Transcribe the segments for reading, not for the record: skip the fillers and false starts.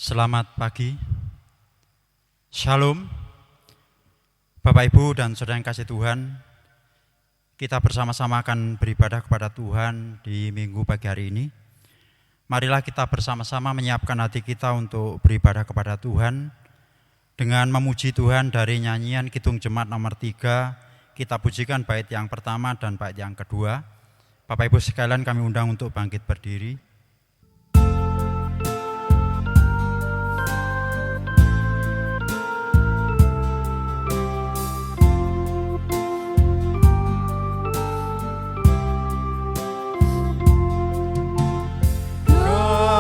Selamat pagi, Shalom, Bapak Ibu dan Saudara yang kasih Tuhan. Kita bersama-sama akan beribadah kepada Tuhan di minggu pagi hari ini. Marilah kita bersama-sama menyiapkan hati kita untuk beribadah kepada Tuhan dengan memuji Tuhan dari nyanyian Kidung Jemaat nomor 3. Kita pujikan bait yang pertama dan bait yang kedua. Bapak Ibu sekalian, kami undang untuk bangkit berdiri.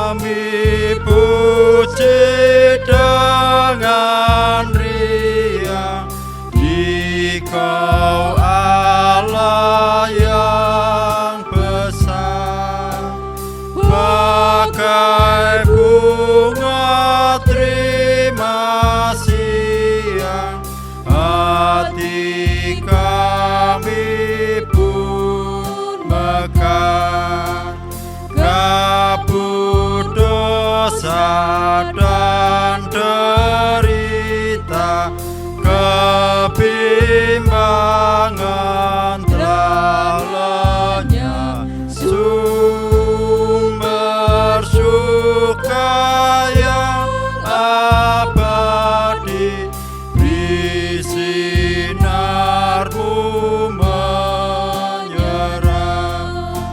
Kami puji dengan riang Dikau Allah yang besar, bagai bunga terima siang, hati kami pun mekar. Kabut dosa dan derita, kebimbangan telah lenyap, sumber suka yang abadi, beri sinar-Mu menyerang.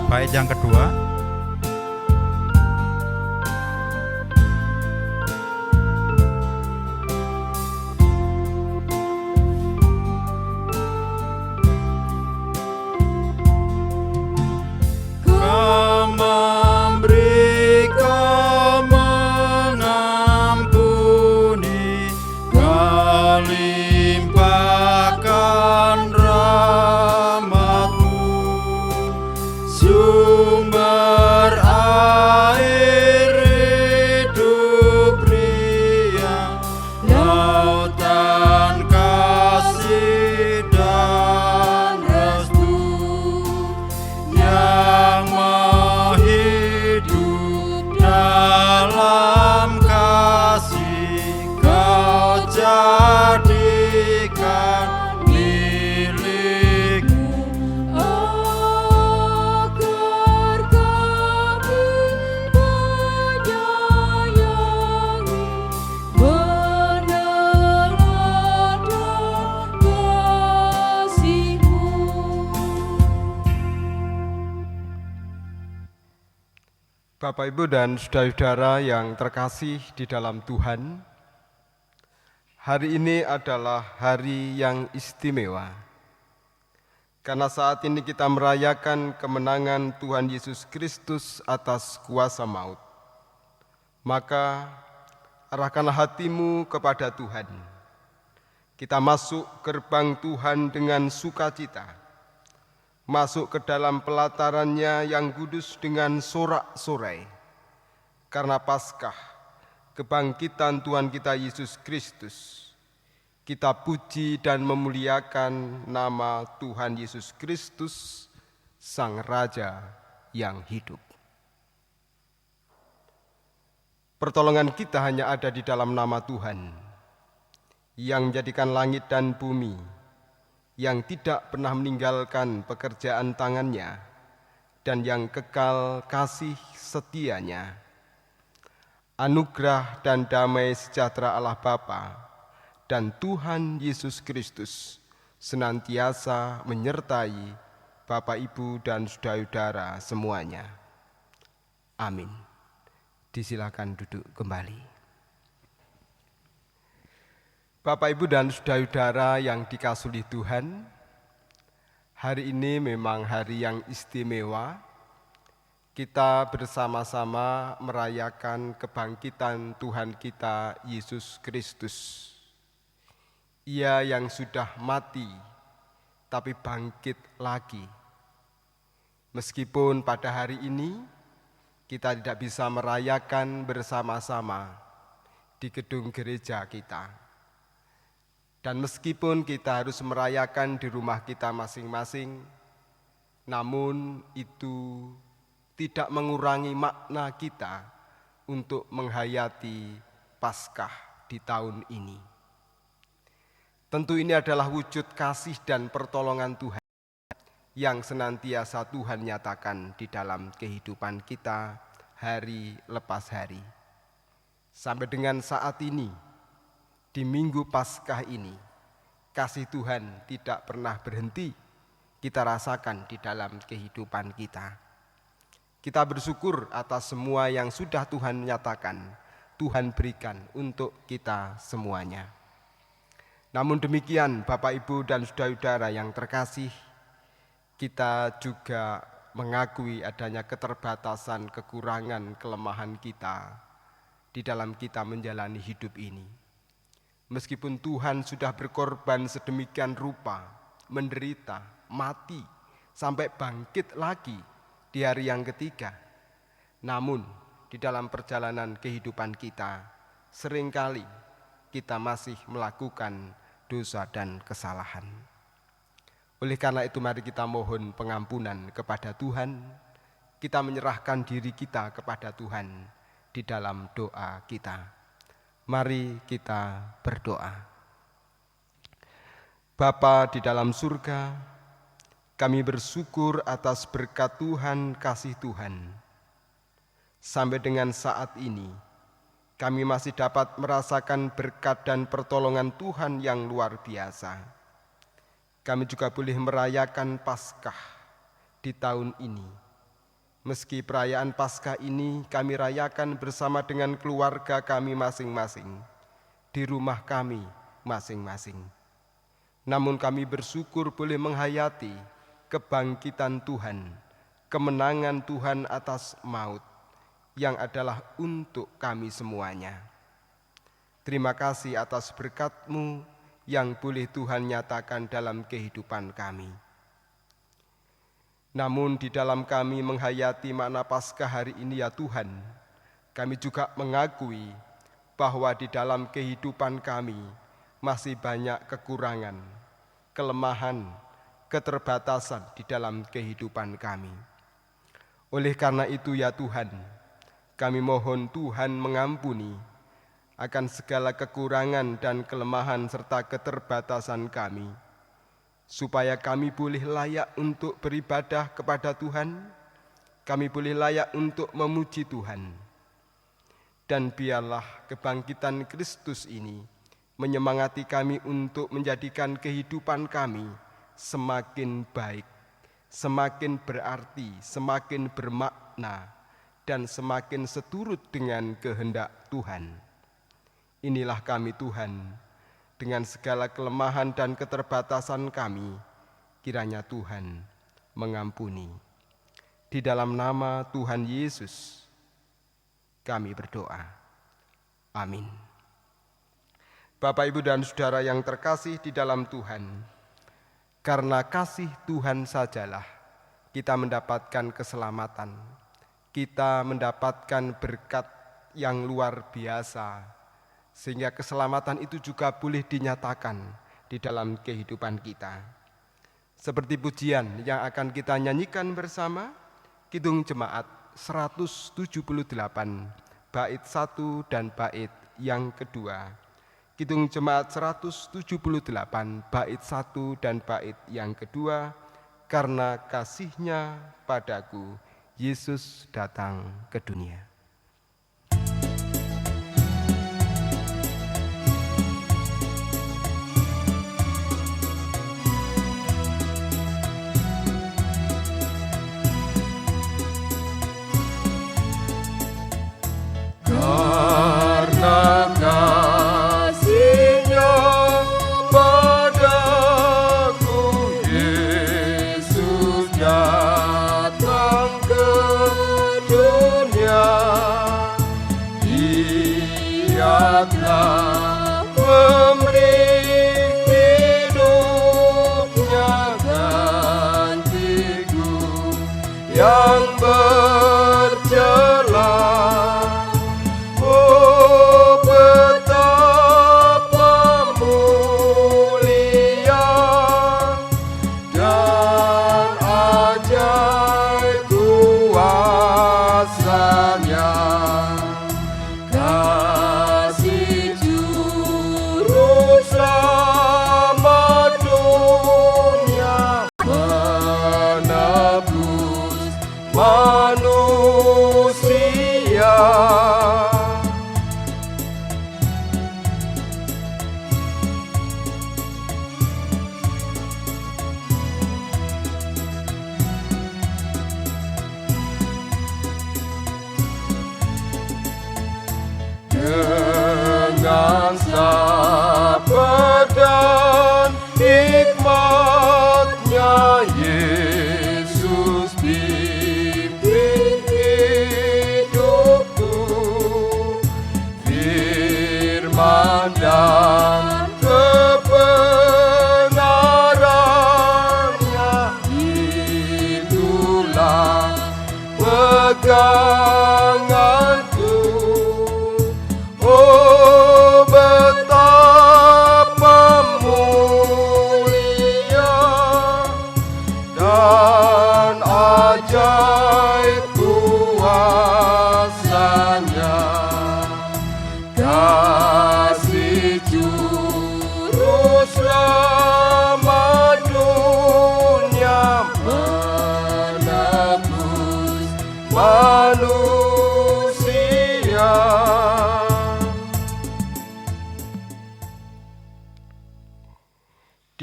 Bait yang kedua. Bapak, Ibu, dan saudara-saudara yang terkasih di dalam Tuhan, hari ini adalah hari yang istimewa. Karena saat ini kita merayakan kemenangan Tuhan Yesus Kristus atas kuasa maut. Maka arahkanlah hatimu kepada Tuhan. Kita masuk gerbang Tuhan dengan sukacita. Masuk ke dalam pelatarannya yang kudus dengan sorak-sorai. Karena Paskah, kebangkitan Tuhan kita Yesus Kristus, kita puji dan memuliakan nama Tuhan Yesus Kristus, Sang Raja yang hidup. Pertolongan kita hanya ada di dalam nama Tuhan, yang menjadikan langit dan bumi, yang tidak pernah meninggalkan pekerjaan tangannya, dan yang kekal kasih setianya. Anugerah dan damai sejahtera Allah Bapa dan Tuhan Yesus Kristus senantiasa menyertai Bapak, Ibu, dan saudara-saudara semuanya. Amin. Disilakan duduk kembali. Bapak, Ibu, dan saudara-saudara yang dikasihi Tuhan, hari ini memang hari yang istimewa. Kita bersama-sama merayakan kebangkitan Tuhan kita Yesus Kristus. Ia yang sudah mati, tapi bangkit lagi. Meskipun pada hari ini kita tidak bisa merayakan bersama-sama di gedung gereja kita. Dan meskipun kita harus merayakan di rumah kita masing-masing, namun itu tidak mengurangi makna kita untuk menghayati Paskah di tahun ini. Tentu ini adalah wujud kasih dan pertolongan Tuhan yang senantiasa Tuhan nyatakan di dalam kehidupan kita hari lepas hari. Sampai dengan saat ini, di Minggu Paskah ini, kasih Tuhan tidak pernah berhenti kita rasakan di dalam kehidupan kita. Kita bersyukur atas semua yang sudah Tuhan nyatakan, Tuhan berikan untuk kita semuanya. Namun demikian, Bapak, Ibu, dan saudara-saudara yang terkasih, kita juga mengakui adanya keterbatasan, kekurangan, kelemahan kita di dalam kita menjalani hidup ini. Meskipun Tuhan sudah berkorban sedemikian rupa, menderita, mati, sampai bangkit lagi di hari yang ketiga, namun di dalam perjalanan kehidupan kita, seringkali kita masih melakukan dosa dan kesalahan. Oleh karena itu mari kita mohon pengampunan kepada Tuhan, kita menyerahkan diri kita kepada Tuhan di dalam doa kita. Mari kita berdoa. Bapa di dalam surga, kami bersyukur atas berkat Tuhan, kasih Tuhan. Sampai dengan saat ini, kami masih dapat merasakan berkat dan pertolongan Tuhan yang luar biasa. Kami juga boleh merayakan Paskah di tahun ini. Meski perayaan Paskah ini kami rayakan bersama dengan keluarga kami masing-masing, di rumah kami masing-masing. Namun kami bersyukur boleh menghayati kebangkitan Tuhan, kemenangan Tuhan atas maut, yang adalah untuk kami semuanya. Terima kasih atas berkat-Mu yang boleh Tuhan nyatakan dalam kehidupan kami. Namun di dalam kami menghayati makna Paskah hari ini ya Tuhan, kami juga mengakui bahwa di dalam kehidupan kami masih banyak kekurangan, kelemahan, keterbatasan di dalam kehidupan kami. Oleh karena itu ya Tuhan, kami mohon Tuhan mengampuni akan segala kekurangan dan kelemahan serta keterbatasan kami, supaya kami boleh layak untuk beribadah kepada Tuhan, kami boleh layak untuk memuji Tuhan. Dan biarlah kebangkitan Kristus ini menyemangati kami untuk menjadikan kehidupan kami semakin baik, semakin berarti, semakin bermakna, dan semakin seturut dengan kehendak Tuhan. Inilah kami Tuhan, dengan segala kelemahan dan keterbatasan kami, kiranya Tuhan mengampuni. Di dalam nama Tuhan Yesus, kami berdoa. Amin. Bapak, Ibu, dan saudara yang terkasih di dalam Tuhan, karena kasih Tuhan sajalah kita mendapatkan keselamatan, kita mendapatkan berkat yang luar biasa, sehingga keselamatan itu juga boleh dinyatakan di dalam kehidupan kita. Seperti pujian yang akan kita nyanyikan bersama, Kidung Jemaat 178, bait 1 dan bait yang kedua. Kidung Jemaat 178, bait 1 dan bait yang kedua, karena kasih-Nya padaku, Yesus datang ke dunia. Datang ke dunia.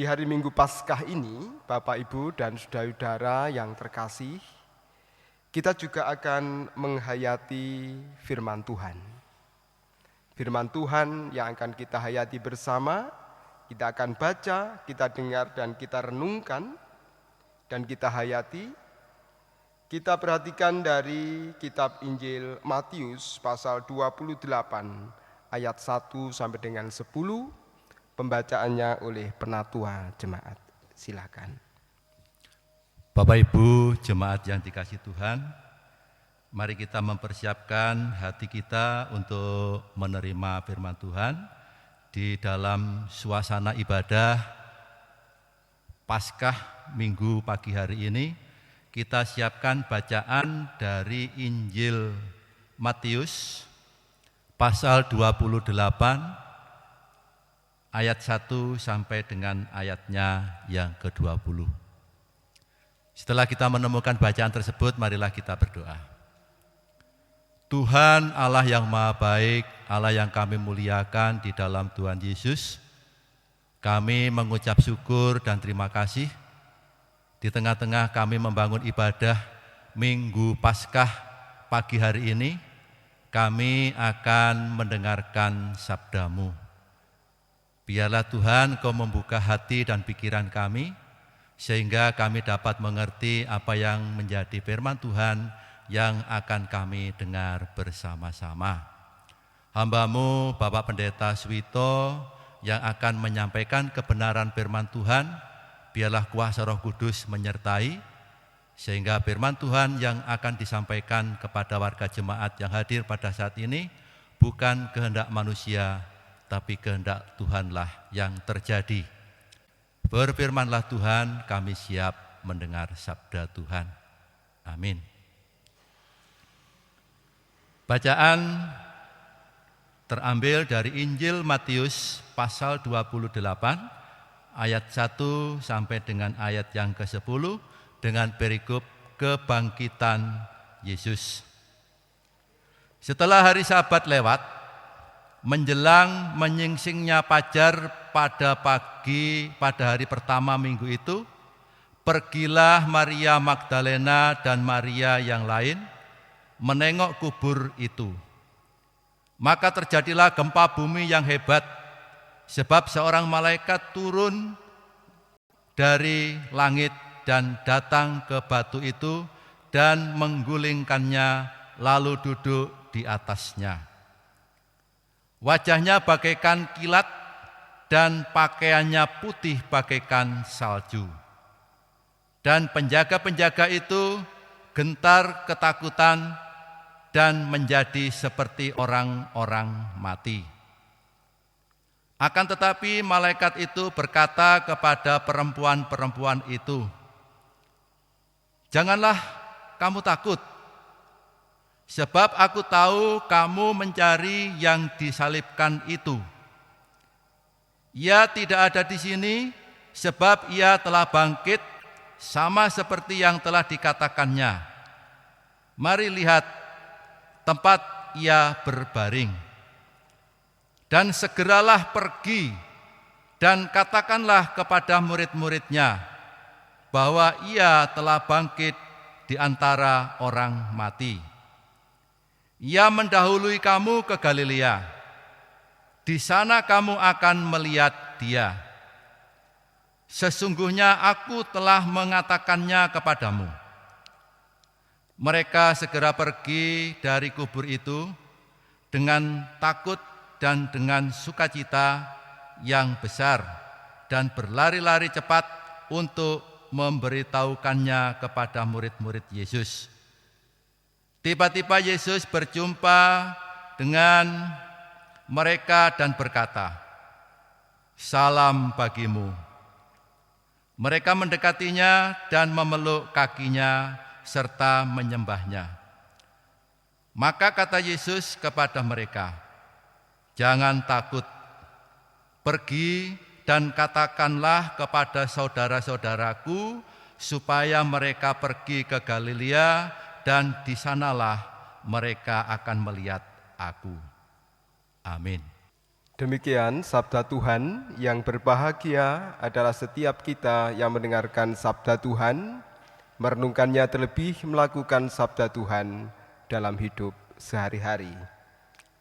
Di hari Minggu Paskah ini, Bapak, Ibu, dan saudara-saudara yang terkasih, kita juga akan menghayati firman Tuhan. Firman Tuhan yang akan kita hayati bersama, kita akan baca, kita dengar, dan kita renungkan, dan kita hayati. Kita perhatikan dari kitab Injil Matius pasal 28 ayat 1 sampai dengan 10, pembacaannya oleh penatua jemaat. Silakan. Bapak Ibu jemaat yang dikasihi Tuhan, mari kita mempersiapkan hati kita untuk menerima firman Tuhan di dalam suasana ibadah Paskah Minggu pagi hari ini. Kita siapkan bacaan dari Injil Matius pasal 28 ayat 1 sampai dengan ayatnya yang ke-20. Setelah kita menemukan bacaan tersebut, marilah kita berdoa. Tuhan Allah yang Maha Baik, Allah yang kami muliakan di dalam Tuhan Yesus, kami mengucap syukur dan terima kasih. Di tengah-tengah kami membangun ibadah Minggu Paskah pagi hari ini, kami akan mendengarkan sabda-Mu. Biarlah Tuhan Kau membuka hati dan pikiran kami, sehingga kami dapat mengerti apa yang menjadi firman Tuhan yang akan kami dengar bersama-sama. Hamba-Mu Bapak Pendeta Suwito yang akan menyampaikan kebenaran firman Tuhan, biarlah kuasa Roh Kudus menyertai, sehingga firman Tuhan yang akan disampaikan kepada warga jemaat yang hadir pada saat ini bukan kehendak manusia, tapi kehendak Tuhanlah yang terjadi. Berfirmanlah Tuhan, kami siap mendengar sabda Tuhan. Amin. Bacaan terambil dari Injil Matius pasal 28 ayat 1 sampai dengan ayat yang ke-10 dengan perikop kebangkitan Yesus. Setelah hari Sabat lewat, menjelang menyingsingnya fajar pada hari pertama minggu itu, pergilah Maria Magdalena dan Maria yang lain menengok kubur itu. Maka terjadilah gempa bumi yang hebat, sebab seorang malaikat turun dari langit dan datang ke batu itu dan menggulingkannya, lalu duduk di atasnya. Wajahnya bagaikan kilat dan pakaiannya putih bagaikan salju. Dan penjaga-penjaga itu gentar ketakutan dan menjadi seperti orang-orang mati. Akan tetapi malaikat itu berkata kepada perempuan-perempuan itu, "Janganlah kamu takut, sebab aku tahu kamu mencari yang disalibkan itu. Ia tidak ada di sini, sebab ia telah bangkit, sama seperti yang telah dikatakannya. Mari lihat tempat ia berbaring. Dan segeralah pergi dan katakanlah kepada murid-muridnya bahwa ia telah bangkit di antara orang mati. Ia mendahului kamu ke Galilea. Di sana kamu akan melihat dia. Sesungguhnya aku telah mengatakannya kepadamu." Mereka segera pergi dari kubur itu dengan takut dan dengan sukacita yang besar, dan berlari-lari cepat untuk memberitahukannya kepada murid-murid Yesus. Tiba-tiba Yesus berjumpa dengan mereka dan berkata, "Salam bagimu." Mereka mendekatinya dan memeluk kakinya serta menyembahnya. Maka kata Yesus kepada mereka, "Jangan takut, pergi dan katakanlah kepada saudara-saudaraku supaya mereka pergi ke Galilea, dan di sanalah mereka akan melihat aku." Amin. Demikian sabda Tuhan. Yang berbahagia adalah setiap kita yang mendengarkan sabda Tuhan, merenungkannya, terlebih melakukan sabda Tuhan dalam hidup sehari-hari.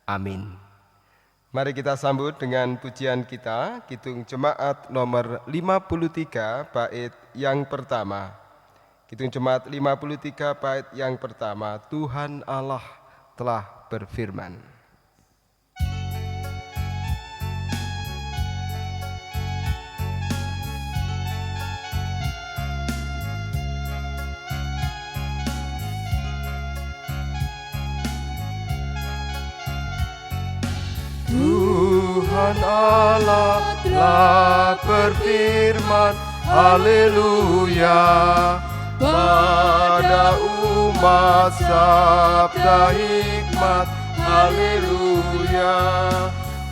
Amin. Mari kita sambut dengan pujian kita, Kidung Jemaat nomor 53 bait yang pertama. Kidung Jemaat 53 bait yang pertama, Tuhan Allah telah berfirman. Tuhan Allah telah berfirman, haleluya, pada umat sabda hikmat, haleluya.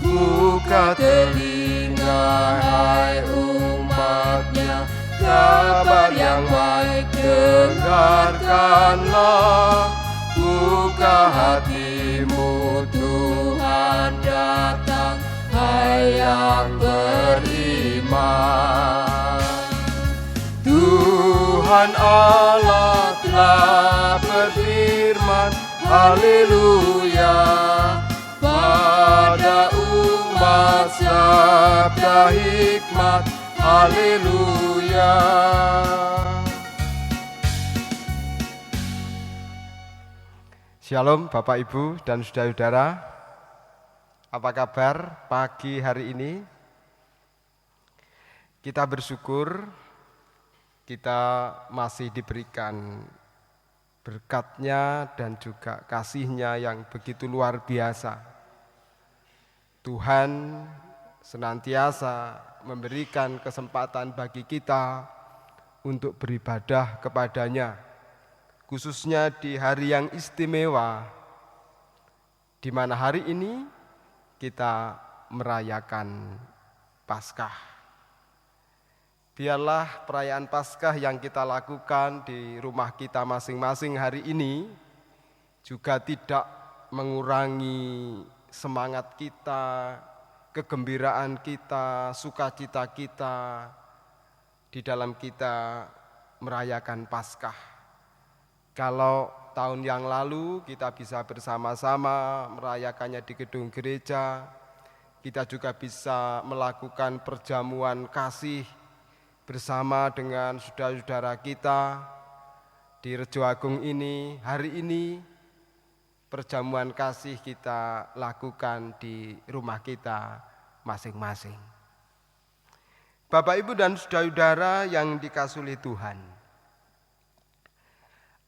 Buka telinga hai umatnya, kabar yang baik dengarkanlah. Buka hatimu, Tuhan datang, hai yang beriman. Tuhan Allah telah berfirman, haleluya, pada umat sabda hikmat, haleluya. Shalom Bapak Ibu dan saudara-saudara, apa kabar pagi hari ini? Kita bersyukur kita masih diberikan berkat-Nya dan juga kasih-Nya yang begitu luar biasa. Tuhan senantiasa memberikan kesempatan bagi kita untuk beribadah kepada-Nya, khususnya di hari yang istimewa, di mana hari ini kita merayakan Paskah. Biarlah perayaan Paskah yang kita lakukan di rumah kita masing-masing hari ini juga tidak mengurangi semangat kita, kegembiraan kita, sukacita kita di dalam kita merayakan Paskah. Kalau tahun yang lalu kita bisa bersama-sama merayakannya di gedung gereja, kita juga bisa melakukan perjamuan kasih bersama dengan saudara-saudara kita di Rejo Agung ini. Hari ini perjamuan kasih kita lakukan di rumah kita masing-masing. Bapak, Ibu, dan saudara-saudara yang dikasihi Tuhan,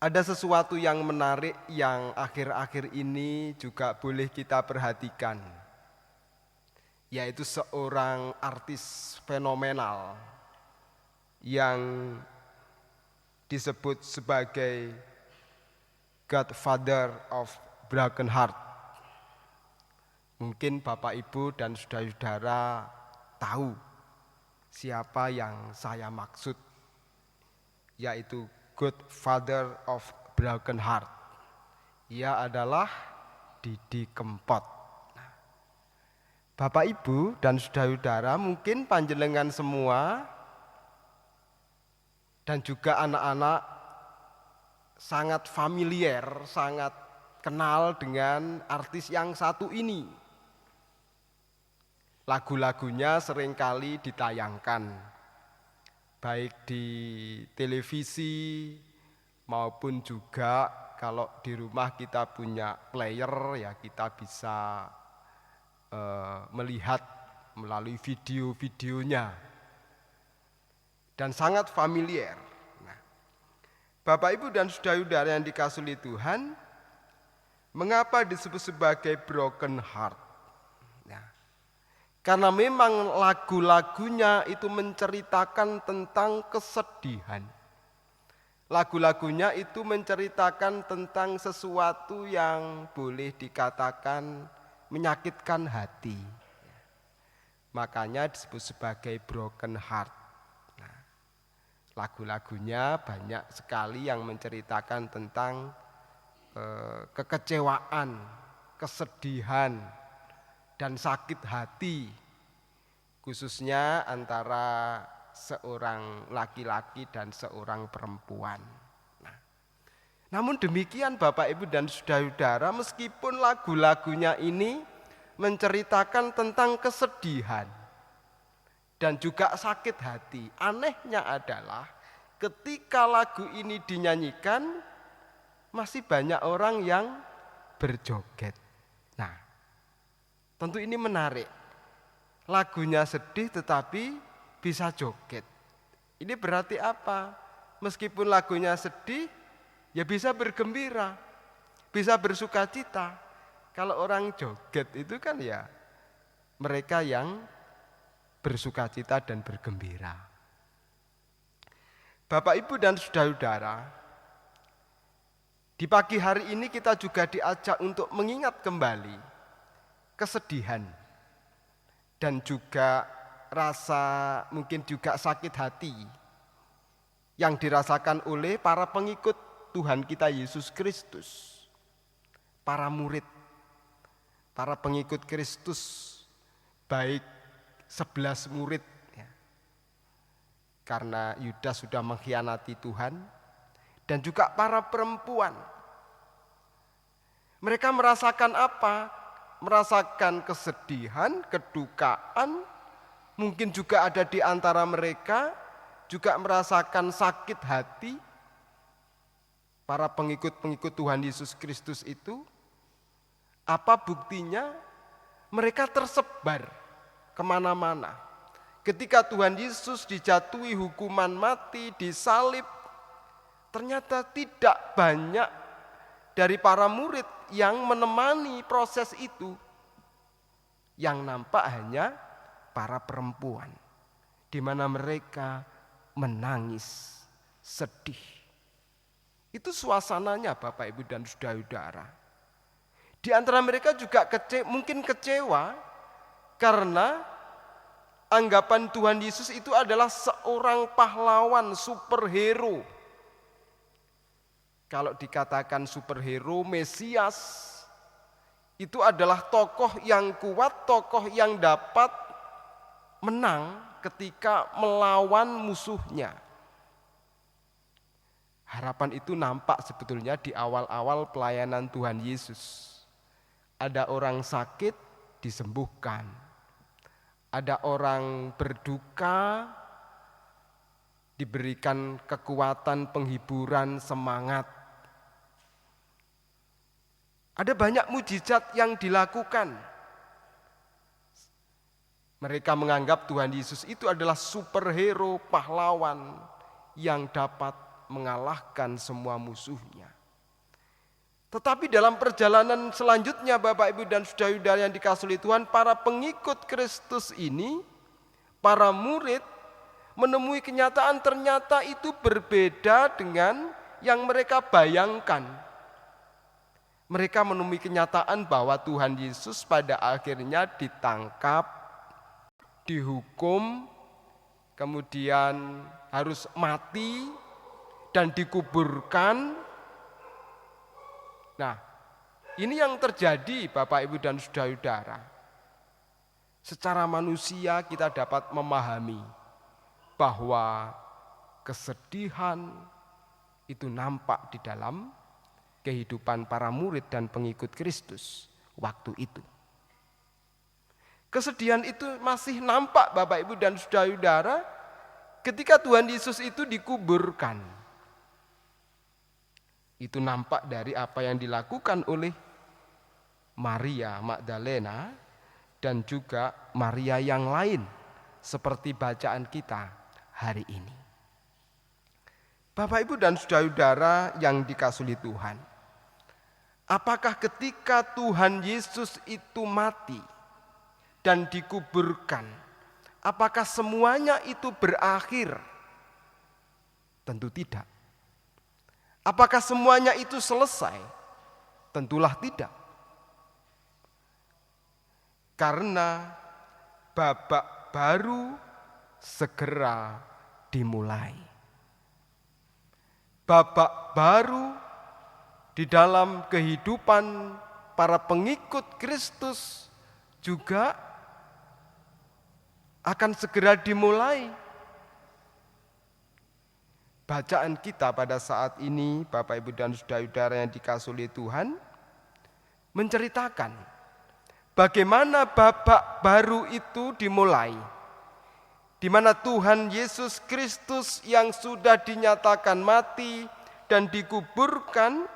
ada sesuatu yang menarik yang akhir-akhir ini juga boleh kita perhatikan, yaitu seorang artis fenomenal yang disebut sebagai Godfather of Broken Heart. Mungkin Bapak, Ibu, dan saudara-saudara tahu siapa yang saya maksud, yaitu Godfather of Broken Heart. Ia adalah Didi Kempot. Bapak, Ibu, dan saudara-saudara, mungkin panjenengan semua dan juga anak-anak sangat familiar, sangat kenal dengan artis yang satu ini. Lagu-lagunya seringkali ditayangkan, baik di televisi maupun juga kalau di rumah kita punya player, ya kita bisa melihat melalui video-videonya dan sangat familiar. Nah, Bapak, Ibu, dan saudara-saudara yang dikasihi Tuhan, mengapa disebut sebagai broken heart? Karena memang lagu-lagunya itu menceritakan tentang kesedihan. Lagu-lagunya itu menceritakan tentang sesuatu yang boleh dikatakan menyakitkan hati. Makanya disebut sebagai broken heart. Nah, lagu-lagunya banyak sekali yang menceritakan tentang kekecewaan, kesedihan, dan sakit hati, khususnya antara seorang laki-laki dan seorang perempuan. Nah, namun demikian Bapak Ibu dan saudara-saudara, meskipun lagu-lagunya ini menceritakan tentang kesedihan dan juga sakit hati, anehnya adalah ketika lagu ini dinyanyikan masih banyak orang yang berjoget. Nah, tentu ini menarik. Lagunya sedih tetapi bisa joget. Ini berarti apa? Meskipun lagunya sedih, ya bisa bergembira, bisa bersukacita. Kalau orang joget itu kan ya mereka yang bersukacita dan bergembira. Bapak, Ibu, dan saudara-saudara, di pagi hari ini kita juga diajak untuk mengingat kembali kesedihan dan juga rasa mungkin juga sakit hati yang dirasakan oleh para pengikut Tuhan kita Yesus Kristus, para murid, para pengikut Kristus, baik 11 murid ya, karena Yudas sudah mengkhianati Tuhan, dan juga para perempuan. Mereka merasakan apa? Merasakan kesedihan, kedukaan, mungkin juga ada di antara mereka juga merasakan sakit hati. Para pengikut-pengikut Tuhan Yesus Kristus itu, apa buktinya? Mereka tersebar kemana-mana. Ketika Tuhan Yesus dijatuhi hukuman mati, disalib, ternyata tidak banyak dari para murid yang menemani proses itu. Yang nampak hanya para perempuan, di mana mereka menangis, sedih. Itu suasananya Bapak, Ibu, dan saudara-saudara. Di antara mereka juga mungkin kecewa karena anggapan Tuhan Yesus itu adalah seorang pahlawan, superhero. Kalau dikatakan superhero, Mesias, itu adalah tokoh yang kuat, tokoh yang dapat menang ketika melawan musuhnya. Harapan itu nampak sebetulnya di awal-awal pelayanan Tuhan Yesus. Ada orang sakit, disembuhkan. Ada orang berduka, diberikan kekuatan, penghiburan, semangat. Ada banyak mujizat yang dilakukan. Mereka menganggap Tuhan Yesus itu adalah superhero, pahlawan yang dapat mengalahkan semua musuhnya. Tetapi dalam perjalanan selanjutnya Bapak, Ibu, dan saudara-saudara yang dikasihi Tuhan, para pengikut Kristus ini, para murid menemui kenyataan ternyata itu berbeda dengan yang mereka bayangkan. Mereka menemui kenyataan bahwa Tuhan Yesus pada akhirnya ditangkap, dihukum, kemudian harus mati dan dikuburkan. Nah, ini yang terjadi Bapak, Ibu, dan saudara-saudara. Secara manusia kita dapat memahami bahwa kesedihan itu nampak di dalam kehidupan para murid dan pengikut Kristus waktu itu. Kesedihan itu masih nampak Bapak, Ibu, dan saudara-saudara ketika Tuhan Yesus itu dikuburkan. Itu nampak dari apa yang dilakukan oleh Maria Magdalena dan juga Maria yang lain seperti bacaan kita hari ini. Bapak, Ibu, dan saudara-saudara yang dikasihi Tuhan, apakah ketika Tuhan Yesus itu mati dan dikuburkan, apakah semuanya itu berakhir? Tentu tidak. Apakah semuanya itu selesai? Tentulah tidak. Karena babak baru segera dimulai. Babak baru di dalam kehidupan para pengikut Kristus juga akan segera dimulai. Bacaan kita pada saat ini, Bapak, Ibu, dan saudara-saudara yang dikasihi oleh Tuhan, menceritakan bagaimana babak baru itu dimulai, di mana Tuhan Yesus Kristus yang sudah dinyatakan mati dan dikuburkan,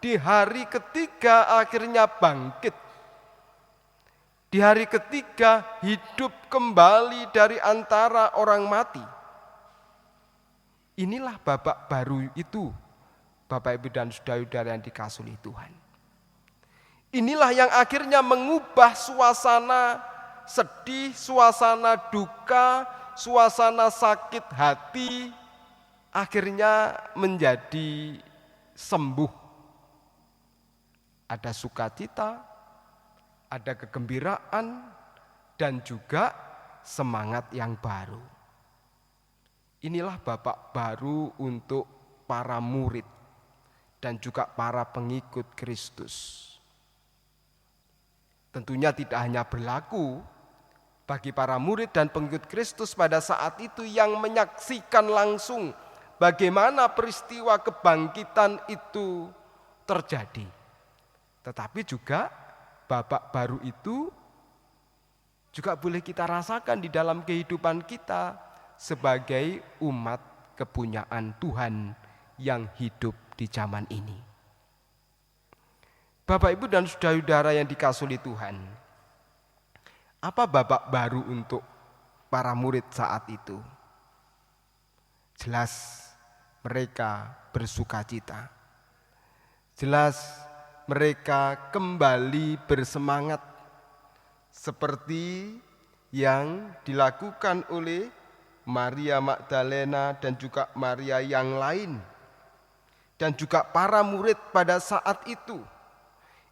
di hari ketiga akhirnya bangkit. Di hari ketiga hidup kembali dari antara orang mati. Inilah babak baru itu, Bapak, Ibu, dan saudara-saudara yang dikasihi oleh Tuhan. Inilah yang akhirnya mengubah suasana sedih, suasana duka, suasana sakit hati, akhirnya menjadi sembuh. Ada sukacita, ada kegembiraan, dan juga semangat yang baru. Inilah babak baru untuk para murid dan juga para pengikut Kristus. Tentunya tidak hanya berlaku bagi para murid dan pengikut Kristus pada saat itu yang menyaksikan langsung bagaimana peristiwa kebangkitan itu terjadi. Tetapi juga babak baru itu juga boleh kita rasakan di dalam kehidupan kita sebagai umat kepunyaan Tuhan yang hidup di zaman ini. Bapak, Ibu, dan saudara-saudara yang dikasihi Tuhan, apa babak baru untuk para murid saat itu? Jelas mereka bersukacita. Jelas mereka kembali bersemangat seperti yang dilakukan oleh Maria Magdalena dan juga Maria yang lain, dan juga para murid pada saat itu.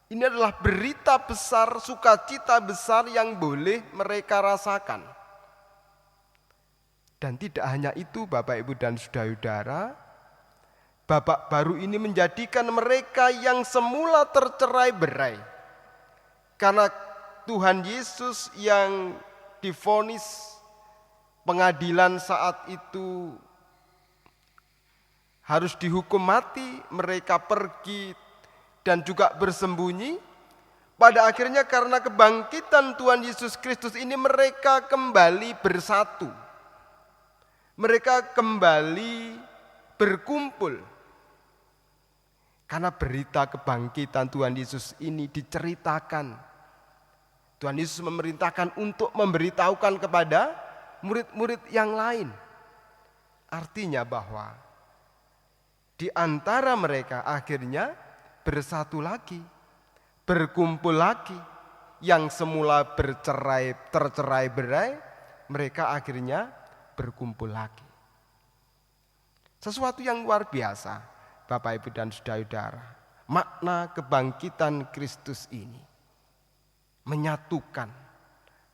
Ini adalah berita besar, sukacita besar yang boleh mereka rasakan. Dan tidak hanya itu, Bapak, Ibu, dan saudara-saudara, babak baru ini menjadikan mereka yang semula tercerai-berai karena Tuhan Yesus yang divonis pengadilan saat itu harus dihukum mati, mereka pergi dan juga bersembunyi. Pada akhirnya karena kebangkitan Tuhan Yesus Kristus ini mereka kembali bersatu. Mereka kembali berkumpul. Karena berita kebangkitan Tuhan Yesus ini diceritakan. Tuhan Yesus memerintahkan untuk memberitahukan kepada murid-murid yang lain. Artinya bahwa di antara mereka akhirnya bersatu lagi, berkumpul lagi. Yang semula tercerai-berai, mereka akhirnya berkumpul lagi. Sesuatu yang luar biasa, Bapak, Ibu, dan saudara-saudara. Makna kebangkitan Kristus ini menyatukan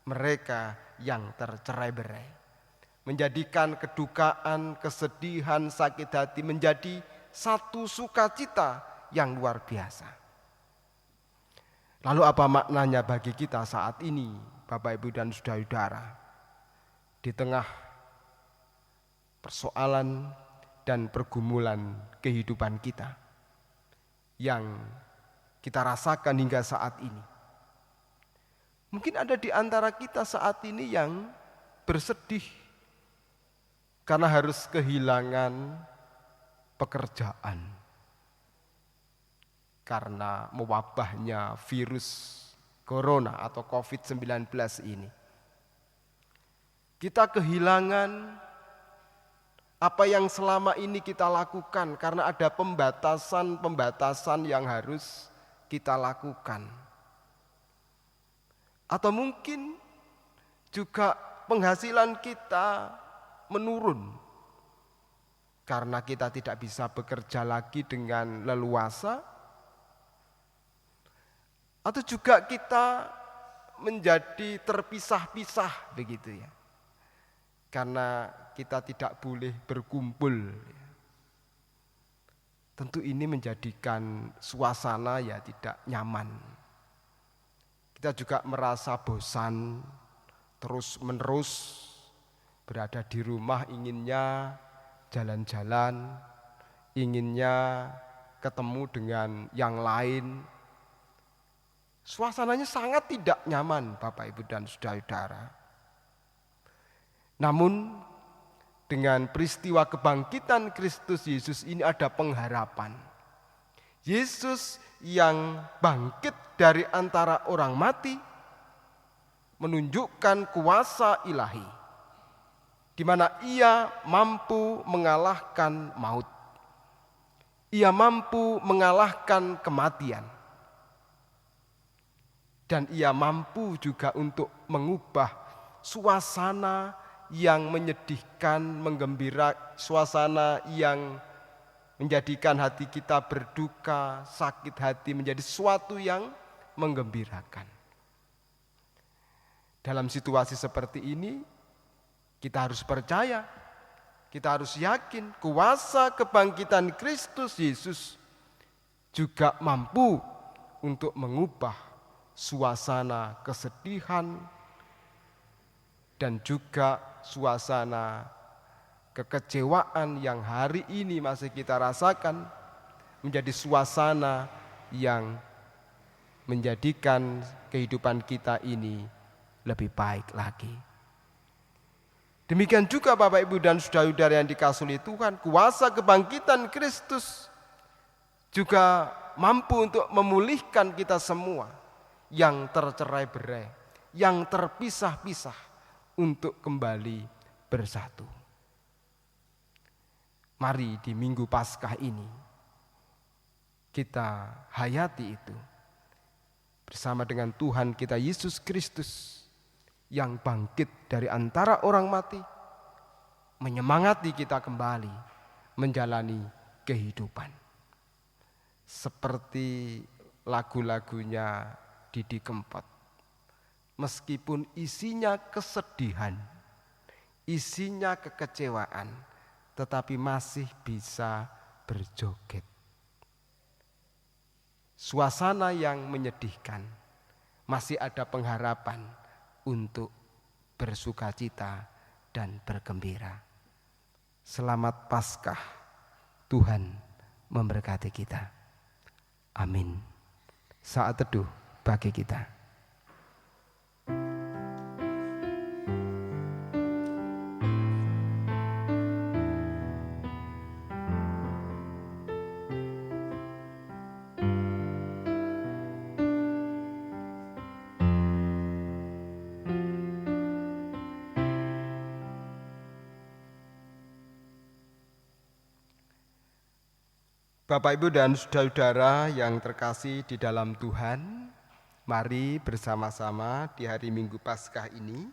mereka yang tercerai-berai, menjadikan kedukaan, kesedihan, sakit hati menjadi satu sukacita yang luar biasa. Lalu apa maknanya bagi kita saat ini, Bapak, Ibu, dan saudara-saudara, di tengah persoalan dan pergumulan kehidupan kita yang kita rasakan hingga saat ini? Mungkin ada di antara kita saat ini yang bersedih karena harus kehilangan pekerjaan karena mewabahnya virus corona atau COVID-19 ini. Kita kehilangan apa yang selama ini kita lakukan karena ada pembatasan-pembatasan yang harus kita lakukan. Atau mungkin juga penghasilan kita menurun karena kita tidak bisa bekerja lagi dengan leluasa. Atau juga kita menjadi terpisah-pisah begitu ya. Karena kita tidak boleh berkumpul. Tentu ini menjadikan suasana ya tidak nyaman. Kita juga merasa bosan terus-menerus berada di rumah, inginnya jalan-jalan, inginnya ketemu dengan yang lain. Suasananya sangat tidak nyaman, Bapak, Ibu, dan saudara-saudara. Namun dengan peristiwa kebangkitan Kristus Yesus ini ada pengharapan. Yesus yang bangkit dari antara orang mati menunjukkan kuasa ilahi, di mana ia mampu mengalahkan maut. Ia mampu mengalahkan kematian. Dan ia mampu juga untuk mengubah suasana yang menyedihkan, menggembira, suasana yang menjadikan hati kita berduka, sakit hati menjadi sesuatu yang menggembirakan. Dalam situasi seperti ini, kita harus percaya, kita harus yakin kuasa kebangkitan Kristus Yesus juga mampu untuk mengubah suasana kesedihan dan juga suasana kekecewaan yang hari ini masih kita rasakan menjadi suasana yang menjadikan kehidupan kita ini lebih baik lagi. Demikian juga Bapak, Ibu, dan saudara-saudara yang dikasihi Tuhan, kuasa kebangkitan Kristus juga mampu untuk memulihkan kita semua yang tercerai-berai, yang terpisah-pisah untuk kembali bersatu. Mari di Minggu Paskah ini kita hayati itu bersama dengan Tuhan kita Yesus Kristus yang bangkit dari antara orang mati, menyemangati kita kembali menjalani kehidupan. Seperti lagu-lagunya Didi Kempot, meskipun isinya kesedihan, isinya kekecewaan, tetapi masih bisa berjoget. Suasana yang menyedihkan, masih ada pengharapan untuk bersukacita dan bergembira. Selamat Paskah, Tuhan memberkati kita. Amin. Saat teduh bagi kita. Bapak, Ibu, dan saudara-saudara yang terkasih di dalam Tuhan, mari bersama-sama di hari Minggu Paskah ini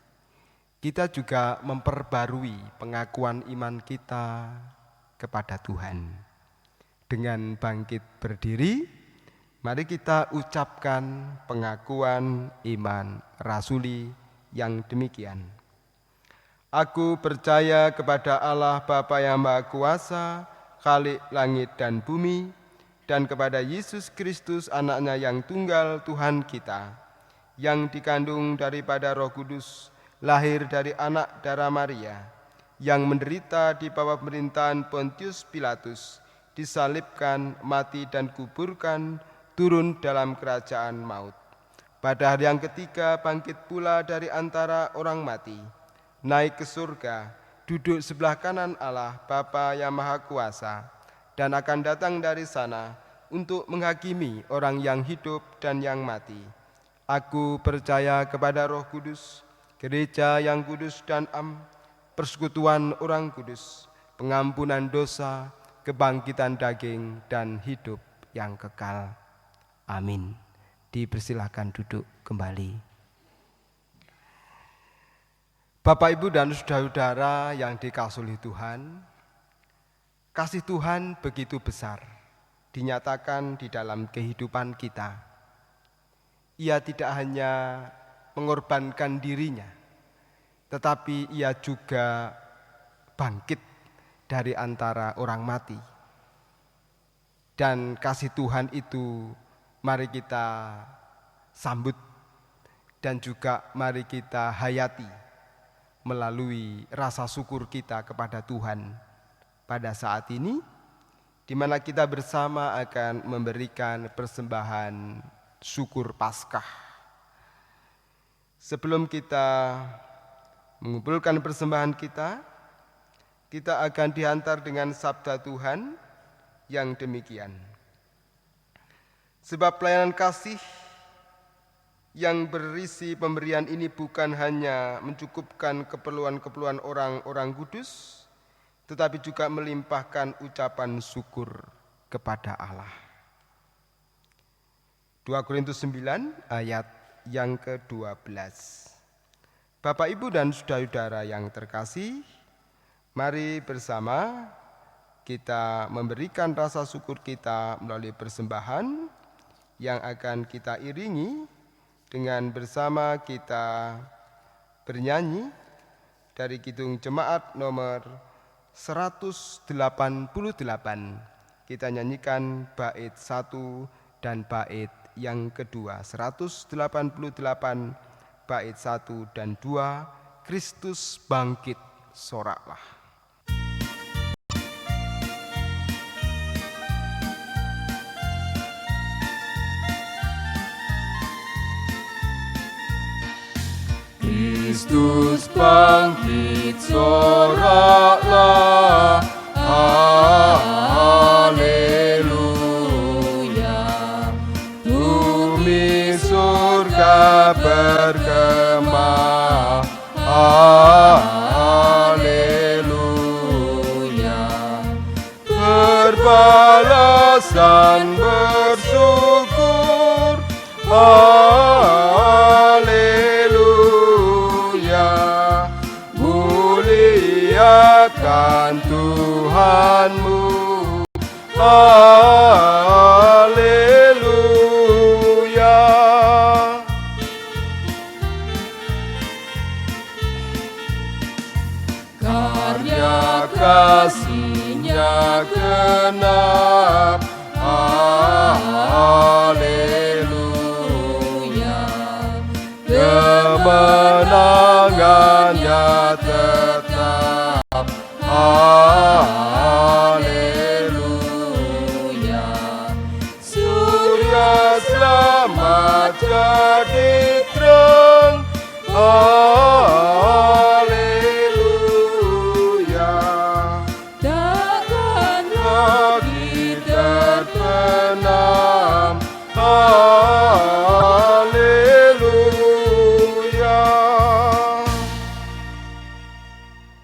kita juga memperbarui pengakuan iman kita kepada Tuhan. Dengan bangkit berdiri, mari kita ucapkan pengakuan iman rasuli yang demikian. Aku percaya kepada Allah Bapa yang Maha Kuasa, Khalik langit dan bumi, dan kepada Yesus Kristus anaknya yang tunggal Tuhan kita, yang dikandung daripada Roh Kudus, lahir dari anak darah Maria, yang menderita di bawah pemerintahan Pontius Pilatus, disalibkan, mati dan kuburkan, turun dalam kerajaan maut. Pada hari yang ketiga bangkit pula dari antara orang mati, naik ke surga, duduk sebelah kanan Allah Bapa yang Maha Kuasa, dan akan datang dari sana untuk menghakimi orang yang hidup dan yang mati. Aku percaya kepada Roh Kudus, gereja yang kudus dan persekutuan orang kudus, pengampunan dosa, kebangkitan daging, dan hidup yang kekal. Amin. Dipersilakan duduk kembali. Bapak, Ibu, dan saudara-saudara yang dikasihi Tuhan, kasih Tuhan begitu besar dinyatakan di dalam kehidupan kita. Ia tidak hanya mengorbankan dirinya, tetapi ia juga bangkit dari antara orang mati. Dan kasih Tuhan itu mari kita sambut dan juga mari kita hayati melalui rasa syukur kita kepada Tuhan pada saat ini, di mana kita bersama akan memberikan persembahan syukur Paskah. Sebelum kita mengumpulkan persembahan kita akan diantar dengan sabda Tuhan yang demikian. Sebab pelayanan kasih yang berisi pemberian ini bukan hanya mencukupkan keperluan-keperluan orang-orang kudus, tetapi juga melimpahkan ucapan syukur kepada Allah. 2 Korintus 9 ayat yang ke-12. Bapak, Ibu, dan saudara-saudara yang terkasih, mari bersama kita memberikan rasa syukur kita melalui persembahan yang akan kita iringi dengan bersama kita bernyanyi dari Kidung Jemaat nomor 188. Kita nyanyikan bait 1 dan bait yang kedua. 188 bait 1 dan 2, Kristus bangkit soraklah. Kristus bangkit soraklah, haleluya. Bumi surga bergema, haleluya. Berbalasan bersyukur, muliakan Tuhanmu, haleluya. Karya kasih-Nya genap, haleluya. Kemenangan-Nya tetap, haleluya. Surya selamat jadi terang, haleluya. Takkan lagi terbenam, haleluya.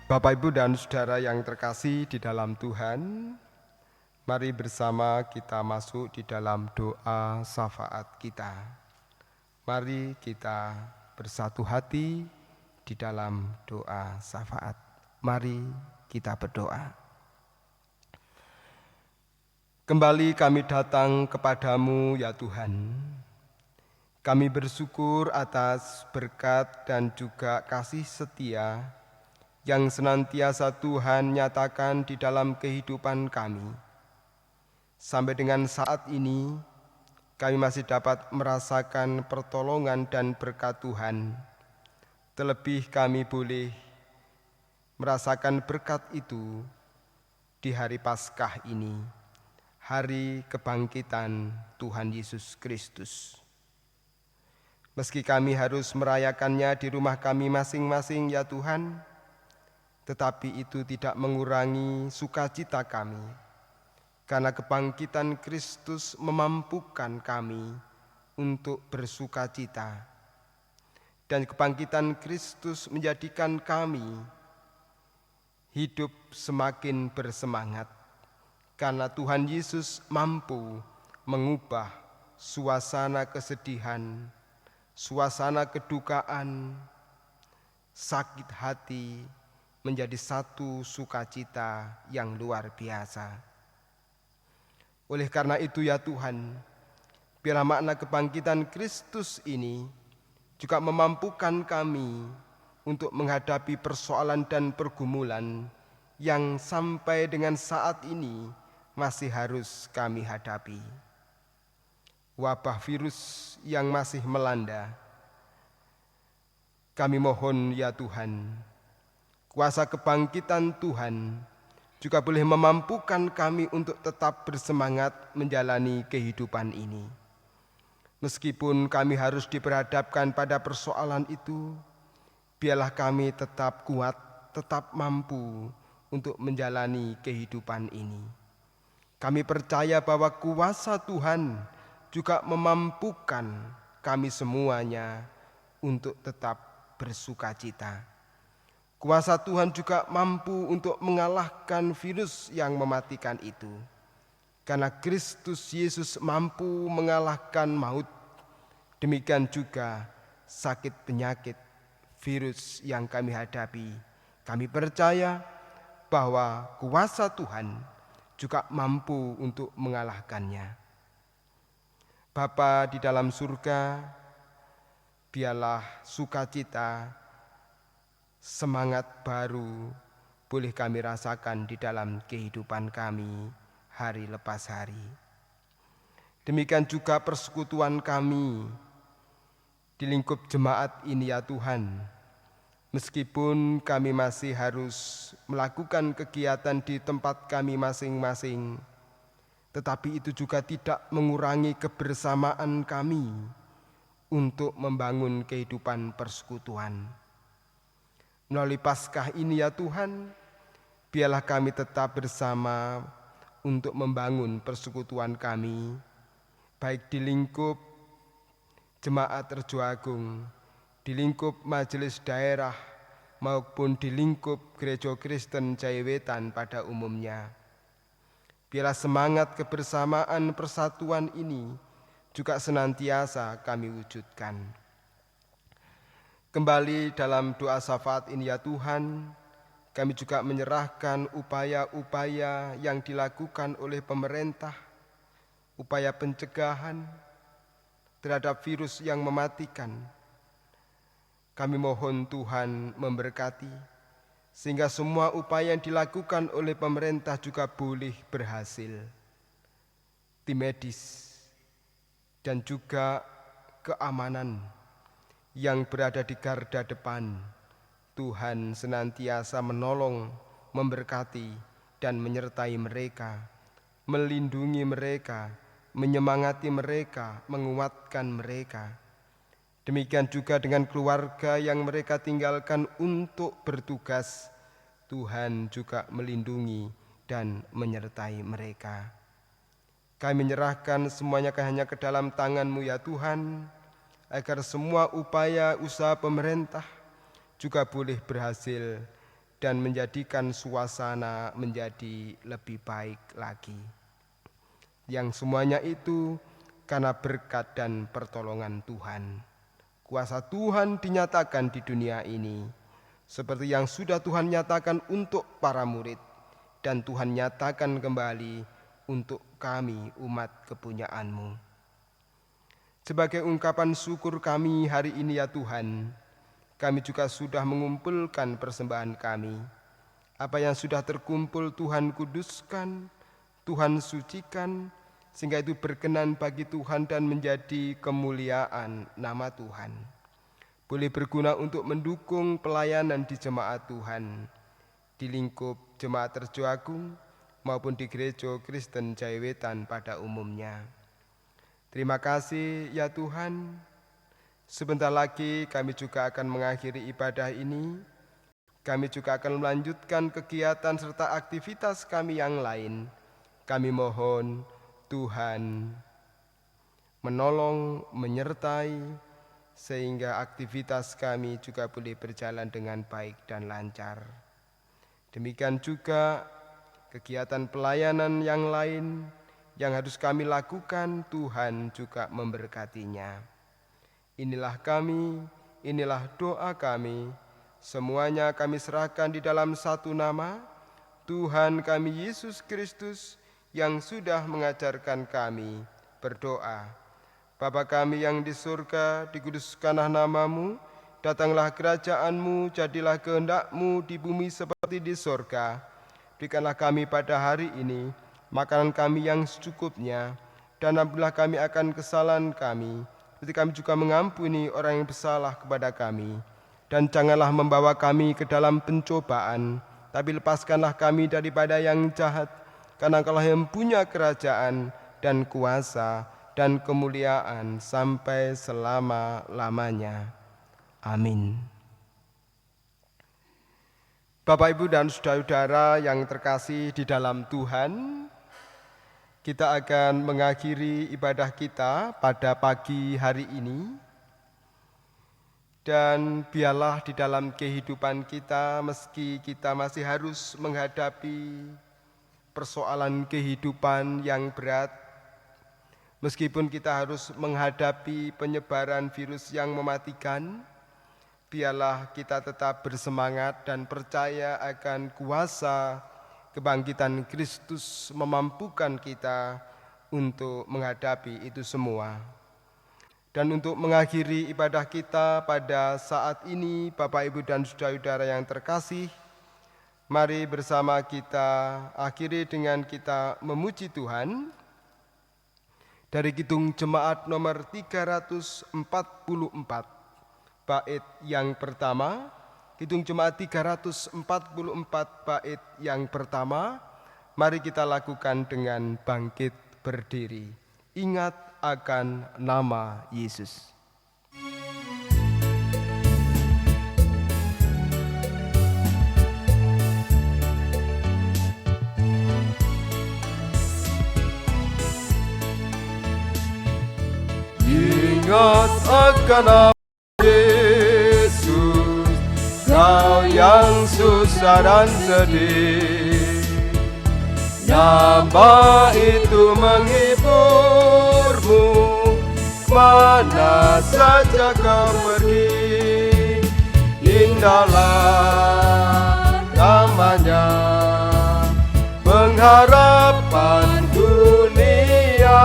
Bapak, Ibu, dan saudara yang terkasih di dalam Tuhan, mari bersama kita masuk di dalam doa syafaat kita. Mari kita bersatu hati di dalam doa syafaat. Mari kita berdoa. Kembali kami datang kepadamu ya Tuhan. Kami bersyukur atas berkat dan juga kasih setia yang senantiasa Tuhan nyatakan di dalam kehidupan kami. Sampai dengan saat ini, kami masih dapat merasakan pertolongan dan berkat Tuhan. Terlebih kami boleh merasakan berkat itu di hari Paskah ini, hari kebangkitan Tuhan Yesus Kristus. Meski kami harus merayakannya di rumah kami masing-masing ya Tuhan, tetapi itu tidak mengurangi sukacita kami, karena kebangkitan Kristus memampukan kami untuk bersukacita. Dan kebangkitan Kristus menjadikan kami hidup semakin bersemangat, karena Tuhan Yesus mampu mengubah suasana kesedihan, suasana kedukaan, sakit hati, menjadi satu sukacita yang luar biasa. Oleh karena itu ya Tuhan, biarlah makna kebangkitan Kristus ini juga memampukan kami untuk menghadapi persoalan dan pergumulan yang sampai dengan saat ini masih harus kami hadapi. Wabah virus yang masih melanda, Kami mohon ya Tuhan, kuasa kebangkitan Tuhan juga boleh memampukan kami untuk tetap bersemangat menjalani kehidupan ini. Meskipun kami harus diperhadapkan pada persoalan itu, biarlah kami tetap kuat, tetap mampu untuk menjalani kehidupan ini. Kami percaya bahwa kuasa Tuhan juga memampukan kami semuanya untuk tetap bersukacita. Kuasa Tuhan juga mampu untuk mengalahkan virus yang mematikan itu. Karena Kristus Yesus mampu mengalahkan maut, demikian juga sakit penyakit virus yang kami hadapi. Kami percaya bahwa kuasa Tuhan juga mampu untuk mengalahkannya. Bapa di dalam surga, biarlah sukacita, semangat baru boleh kami rasakan di dalam kehidupan kami hari lepas hari. Demikian juga persekutuan kami di lingkup jemaat ini ya Tuhan. Meskipun kami masih harus melakukan kegiatan di tempat kami masing-masing, tetapi itu juga tidak mengurangi kebersamaan kami untuk membangun kehidupan persekutuan. Melalui Paskah ini ya Tuhan, biarlah kami tetap bersama untuk membangun persekutuan kami, baik di lingkup Jemaat Rejo Agung, di lingkup majelis daerah, maupun di lingkup Gereja Kristen Jayawetan pada umumnya. Biarlah semangat kebersamaan persatuan ini juga senantiasa kami wujudkan. Kembali dalam doa syafaat ini ya Tuhan, kami juga menyerahkan upaya-upaya yang dilakukan oleh pemerintah, upaya pencegahan terhadap virus yang mematikan. Kami mohon Tuhan memberkati, sehingga semua upaya yang dilakukan oleh pemerintah juga boleh berhasil. Tim medis dan juga keamanan yang berada di garda depan, Tuhan senantiasa menolong, memberkati, dan menyertai mereka, melindungi mereka, menyemangati mereka, menguatkan mereka. Demikian juga dengan keluarga yang mereka tinggalkan untuk bertugas, Tuhan juga melindungi dan menyertai mereka. Kami menyerahkan semuanya hanya ke dalam tangan-Mu ya Tuhan, agar semua upaya usaha pemerintah juga boleh berhasil dan menjadikan suasana menjadi lebih baik lagi. Yang semuanya itu karena berkat dan pertolongan Tuhan. Kuasa Tuhan dinyatakan di dunia ini, seperti yang sudah Tuhan nyatakan untuk para murid, dan Tuhan nyatakan kembali untuk kami umat kepunyaan-Mu. Sebagai ungkapan syukur kami hari ini ya Tuhan, kami juga sudah mengumpulkan persembahan kami. Apa yang sudah terkumpul Tuhan kuduskan, Tuhan sucikan, sehingga itu berkenan bagi Tuhan dan menjadi kemuliaan nama Tuhan. Boleh berguna untuk mendukung pelayanan di jemaat Tuhan, di lingkup Jemaat Rejo Agung maupun di Gereja Kristen Jayawetan pada umumnya. Terima kasih ya Tuhan. Sebentar lagi kami juga akan mengakhiri ibadah ini. Kami juga akan melanjutkan kegiatan serta aktivitas kami yang lain. Kami mohon Tuhan menolong, menyertai, sehingga aktivitas kami juga boleh berjalan dengan baik dan lancar. Demikian juga kegiatan pelayanan yang lain yang harus kami lakukan, Tuhan juga memberkatinya. Inilah kami, inilah doa kami, semuanya kami serahkan di dalam satu nama, Tuhan kami Yesus Kristus, yang sudah mengajarkan kami berdoa. Bapa kami yang di surga, dikuduskanlah nama-Mu, datanglah kerajaan-Mu, jadilah kehendak-Mu di bumi seperti di surga. Berikanlah kami pada hari ini makanan kami yang secukupnya, dan ampunilah kami akan kesalahan kami, seperti kami juga mengampuni orang yang bersalah kepada kami. dan janganlah membawa kami ke dalam pencobaan, tapi lepaskanlah kami daripada yang jahat, karena Engkau yang punya kerajaan dan kuasa dan kemuliaan sampai selama-lamanya. Amin. Bapak, Ibu, dan saudara-saudara yang terkasih di dalam Tuhan, kita akan mengakhiri ibadah kita pada pagi hari ini. Dan biarlah di dalam kehidupan kita, meski kita masih harus menghadapi persoalan kehidupan yang berat, meskipun kita harus menghadapi penyebaran virus yang mematikan, biarlah kita tetap bersemangat dan percaya akan kuasa kebangkitan Kristus memampukan kita untuk menghadapi itu semua. Dan untuk mengakhiri ibadah kita pada saat ini, Bapak, Ibu, dan saudara-saudara yang terkasih, mari bersama kita akhiri dengan kita memuji Tuhan. Dari Kidung Jemaat nomor 344, bait yang pertama, Kidung Jemaat 344 bait yang pertama, mari kita lakukan dengan bangkit berdiri. Ingat akan nama Yesus. Ingat akan nama Yesus, kau yang susah dan sedih. Nama itu menghiburmu, mana saja kau pergi. Indahlah namanya, pengharapan dunia.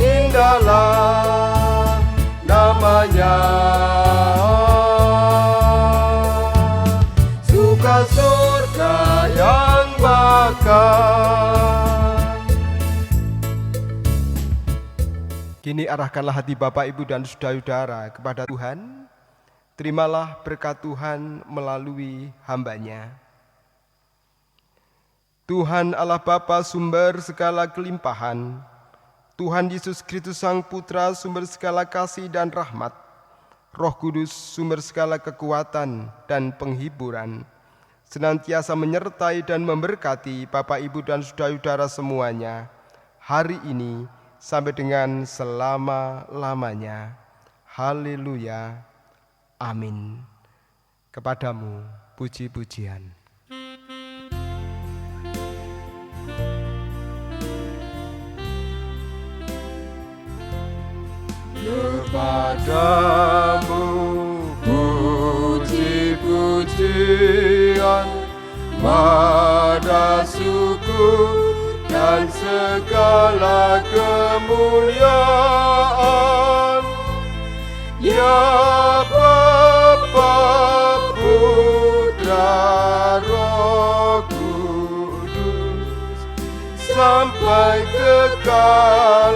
Indahlah namanya, suka surga yang Kini arahkanlah hati Bapak, Ibu, dan saudara-saudara kepada Tuhan. Terimalah berkat Tuhan melalui hamba-Nya. Tuhan Allah Bapa, sumber segala kelimpahan, Tuhan Yesus Kristus Sang Putra, sumber segala kasih dan rahmat, Roh Kudus, sumber segala kekuatan dan penghiburan, senantiasa menyertai dan memberkati Bapak, Ibu, dan saudara-saudara semuanya, hari ini sampai dengan selama-lamanya. Haleluya. Amin. Kepadamu puji-pujian. Kepadamu puji-pujian, pada syukur dan segala kemuliaan, ya Bapa, Putra, Roh Kudus, sampai kekal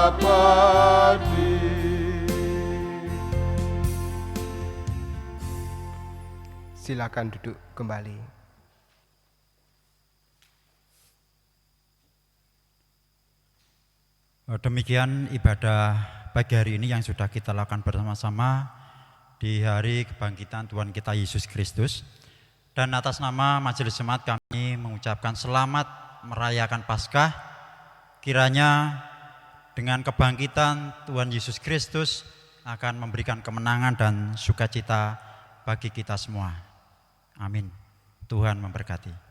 abadi. Silakan duduk kembali. Demikian ibadah pagi hari ini yang sudah kita lakukan bersama-sama di hari kebangkitan Tuhan kita Yesus Kristus. Dan atas nama Majelis Jemaat kami mengucapkan selamat merayakan Paskah. Kiranya dengan kebangkitan Tuhan Yesus Kristus akan memberikan kemenangan dan sukacita bagi kita semua. Amin. Tuhan memberkati.